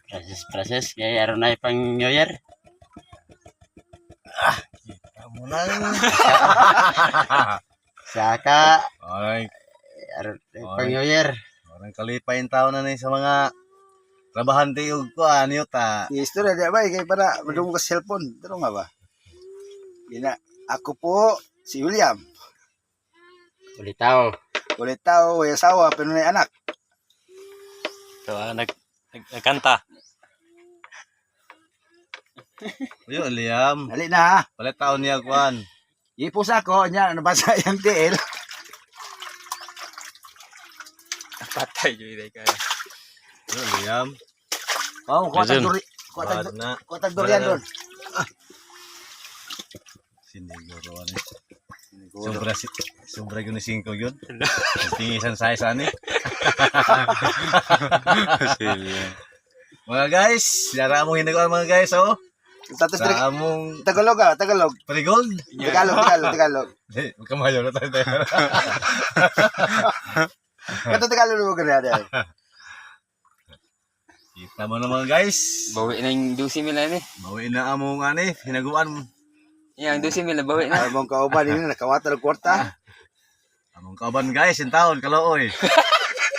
Proses kaya aron na pang New Year. Kamu lang. Saka Ay, aron pang New Year. orang kalipain taon na ni sa mga trabahante ug kuan yo ta. Istorya di ba kay para madungog ka cellphone. Pero nga ba? Ina ako po si William. Ulitaw. Ulit tao, may asawa, pero may anak. Ito nagkanta. Yo Liam, Dali na ha. palit taon niya kuan. Ipos ako, niya, nabasa yung TL. Patay yun kaya. Yo Liam, Oh, kuha Ayun. tag na. durian doon. Siniguro ani. Sobra yun ni 5 yun. Tingisan sa isa ni. Mga guys, yara mo hinagawa mga guys oh. Status trik. Sa among Tagalog ah, Tagalog. Perigold. Tagalog. Di, kamayo na tayo. Kato Tagalog mo ganyan. Kita mo na mga guys. Bawi na yung 12 mila ni. Bawi na among ani, hinaguan. Yang 12 mila bawi na. Ay mong kauban ini nakawata ng kwarta. Among kaban guys, in taon kalooy.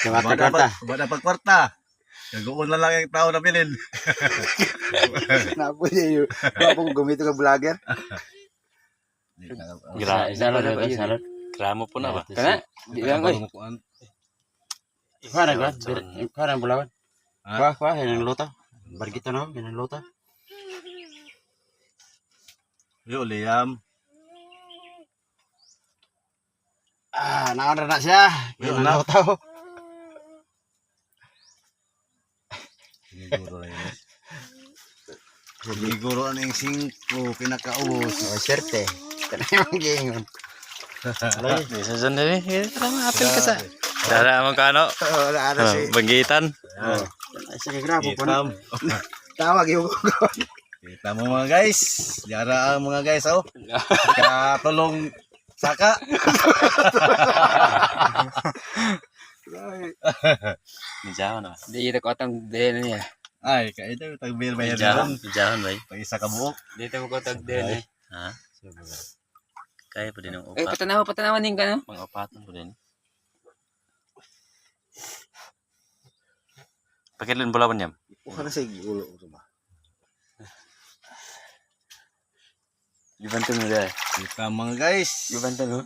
Kwarta. Bada pag kwarta. Naguon na lang yung tao na bilin. Napo niya yung babong gumito ka vlogger. Salad. Gramo po na ba? Kana? Di lang oy. Kuha na bulawan. Ha? Kuha, yan ang luto. Bargito na, yan ang luto. Yo Liam. Naon na siya. Yan ang luto. Siniguro na yun. Siniguro na yung 5 pinakaubos. Serte. Kana yung gingon. Di sa zon na ni. Tama apil ka sa. Dara mo kano? Ano si Banggitan. Sige, grabe po na. Kita, tawag yung kita mo mga guys. Yara ang mga guys oh. Katulong saka. Nijawan na. Di ito ko atang din niya. Ay, kaya ito tagbir bayar Nijawan. doon. Nijawan ba? Pag isa ka buok. Dito ko tag din eh. Ha? Kaya pa din ang upat. Patanawan din ka no? Mga upatan po din. Pakilin bulawan niya. Bukan na sa gulo ko ba. Gibantan mo dahil. Kita mga guys. Gibantan mo.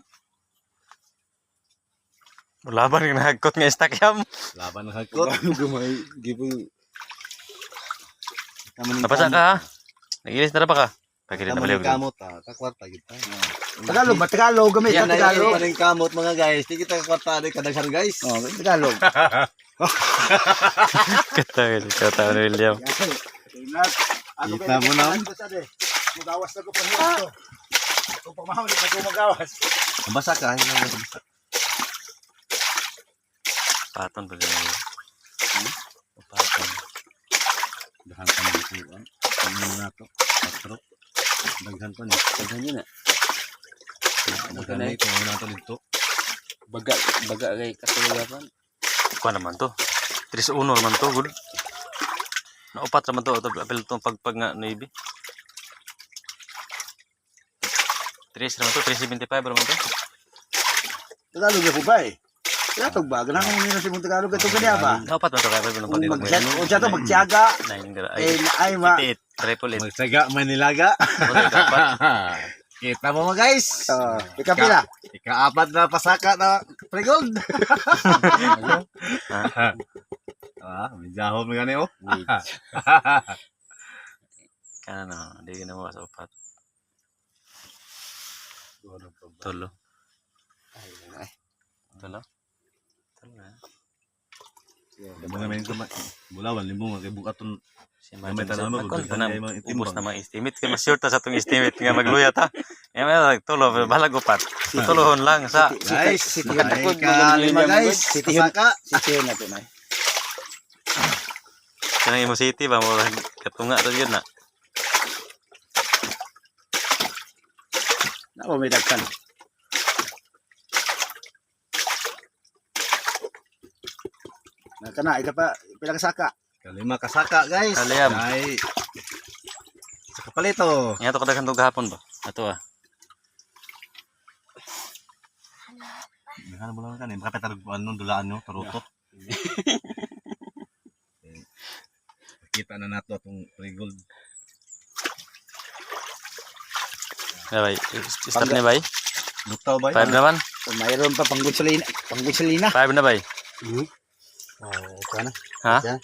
Laban yung nahagkot nga istak yam. Laban ng hagkot. Ano gamay gibo. Napasa ka ha? Nagilis na pa ka? Pakilin na Tama baliw. ng kamot ha. Kakwarta kita. Tagalog ba? Tagalog gamit Yan na na Tagalog. yung kamot mga guys. Di kita kakwarta di kadaghan guys. Oh, Tagalog. Kata ni William. Kita mo na. Magawas na ko pa nito. Kung pamahal di pa ko magawas. Basa ka. Basa. Paton pa din. Paton. Daghan pa ng kuwan. Ano na to? Patro. Daghan pa ni. Daghan yun na. Daghan na ito. Ano na to dito? Baga kay katuluyapan. Kuha naman to. 3-1 naman to. Good. Naupat naman to. Apel itong pagpag nga Navy. 3 naman to. 375 naman to. Tagalog na po ba eh? Tagalog ba? Ganang mo nila si mong Tagalog ito kanya ba? Naupat man to. Kaya pa Kung pinapatid mo mag-chat, yan. o siya to magtiyaga. Ay ma. Triple 8. Magsaga Manilaga. Kita mo mga guys. Ikapila. Ika-4 na pasaka na pregold. May jahom nga ni oh. Kana di ka na mo sa upat. Tulo. Tulo. Limong naman ito. Bulawan, limong. Kaya bukaton. Si Gamay tanan mo, Kon daghan kayo mga itim ubos ba? na mga estimate kay mas sure ta sa tong estimate nga magluyat ha. May tulo balag upat. Tulohon lang sa Guys, Takod ay ka-5 guys. Pasaka. Sitihin na to na. kanang Imo City ba mo katunga ra gyud na. Nako may dagkan. Kana ika pa pilang saka. Kalima kasaka guys. Kaliyam. Ay. Sa kapalito. Nga to kadaghan to gahapon ba? Ato ah. Ano mo lang kan eh. Makapetar ano dulaan nyo. Tarutot. Kita na nato itong pre-gold. Bay. Start ni bay. Lutaw ba? 5 naman. Mayroon pa panggusolina. 5 na bay. Hmm. Oh, ito na. Ha? Yan.